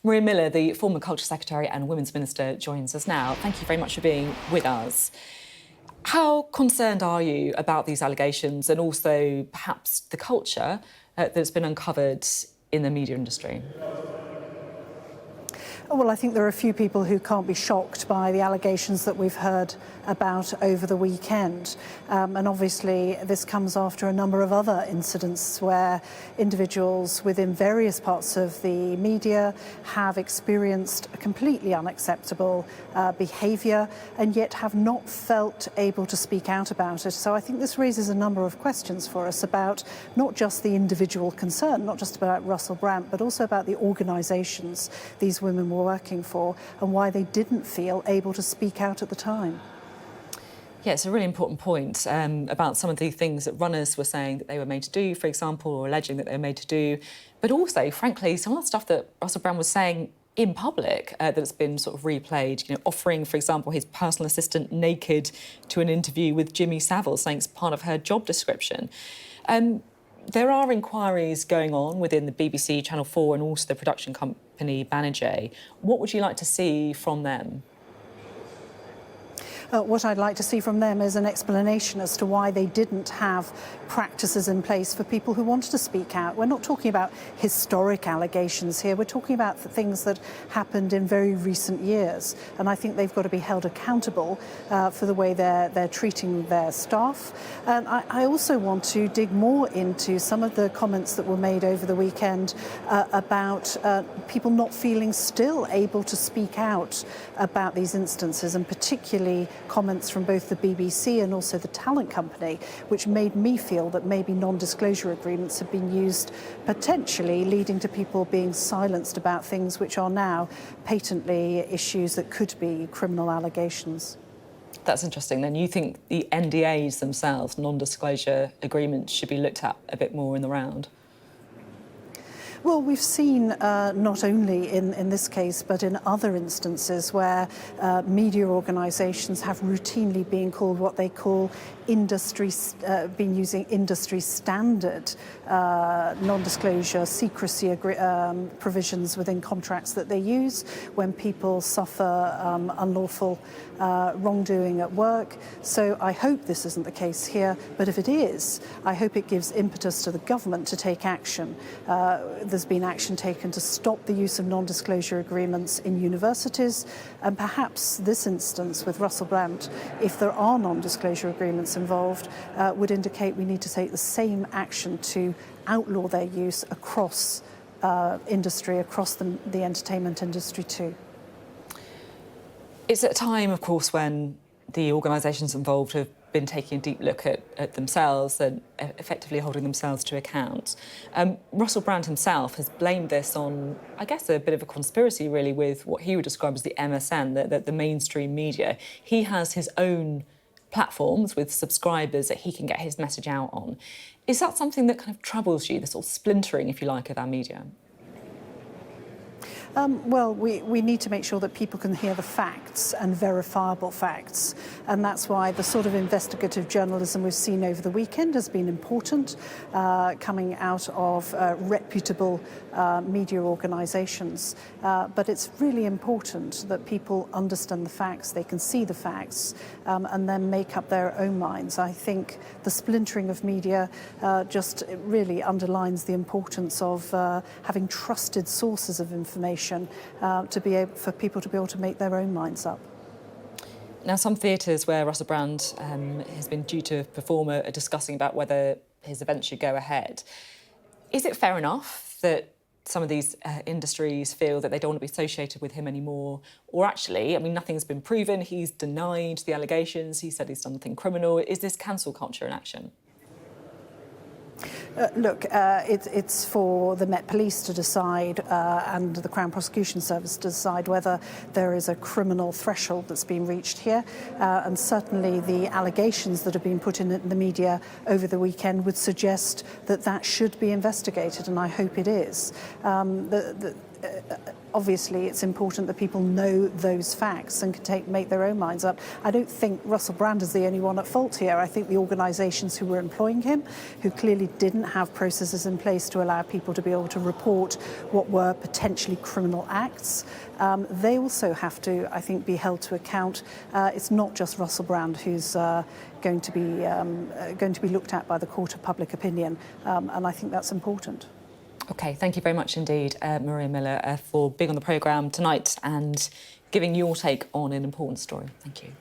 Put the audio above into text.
Maria Miller, the former Culture Secretary and Women's Minister, joins us now. Thank you very much for being with us. How concerned are you about these allegations and also perhaps the culture that's been uncovered in the media industry? Well, I think there are a few people who can't be shocked by the allegations that we've heard about over the weekend. And obviously, this comes after a number of other incidents where individuals within various parts of the media have experienced completely unacceptable behaviour and yet have not felt able to speak out about it. So I think this raises a number of questions for us about not just the individual concern, not just about Russell Brand, but also about the organisations these women were working for and why they didn't feel able to speak out at the time. Yeah, it's a really important point about some of the things that runners were saying that they were made to do, for example, or alleging that they were made to do. But also, frankly, some of the stuff that Russell Brand was saying in public that's been sort of replayed, you know, offering, for example, his personal assistant naked to an interview with Jimmy Savile, saying it's part of her job description. There are inquiries going on within the BBC, Channel 4 and also the production company Banijay. What would you like to see from them? What I'd like to see from them is an explanation as to why they didn't have practices in place for people who wanted to speak out. We're not talking about historic allegations here. We're talking about the things that happened in very recent years. And I think they've got to be held accountable for the way they're treating their staff. And I also want to dig more into some of the comments that were made over the weekend about people not feeling still able to speak out about these instances, and particularly comments from both the BBC and also the talent company, which made me feel that maybe non-disclosure agreements have been used, potentially leading to people being silenced about things which are now patently issues that could be criminal allegations. That's interesting. Then you think the NDAs themselves, non-disclosure agreements, should be looked at a bit more in the round? Well, we've seen not only in this case, but in other instances where media organisations have routinely been called what they call been using industry standard non-disclosure secrecy provisions within contracts that they use when people suffer unlawful wrongdoing at work. So I hope this isn't the case here, but if it is, I hope it gives impetus to the government to take action. There's been action taken to stop the use of non-disclosure agreements in universities, and perhaps this instance with Russell Brand, if there are non-disclosure agreements involved, would indicate we need to take the same action to outlaw their use across industry, across the entertainment industry too. It's at a time, of course, when the organisations involved have been taking a deep look at themselves and effectively holding themselves to account. Russell Brand himself has blamed this on, I guess, a bit of a conspiracy, really, with what he would describe as the MSN, the mainstream media. He has his own platforms with subscribers that he can get his message out on. Is that something that kind of troubles you, the sort of splintering, if you like, of our media? Well, we need to make sure that people can hear the facts and verifiable facts. And that's why the sort of investigative journalism we've seen over the weekend has been important, coming out of reputable media organisations. But it's really important that people understand the facts, they can see the facts, and then make up their own minds. I think the splintering of media just really underlines the importance of having trusted sources of information for people to be able to make their own minds up. Now, some theatres where Russell Brand has been due to perform are discussing about whether his event should go ahead. Is it fair enough that some of these industries feel that they don't want to be associated with him anymore? Or actually, I mean, nothing's been proven. He's denied the allegations. He said he's done nothing criminal. Is this cancel culture in action? Look, it's for the Met Police to decide and the Crown Prosecution Service to decide whether there is a criminal threshold that's been reached here. And certainly the allegations that have been put in the media over the weekend would suggest that that should be investigated, and I hope it is. obviously it's important that people know those facts and can make their own minds up. I don't think Russell Brand is the only one at fault here. I think the organisations who were employing him, who clearly didn't have processes in place to allow people to be able to report what were potentially criminal acts, they also have to, I think, be held to account. It's not just Russell Brand who's going to be looked at by the Court of Public Opinion, and I think that's important. OK, thank you very much indeed, Maria Miller, for being on the programme tonight and giving your take on an important story. Thank you.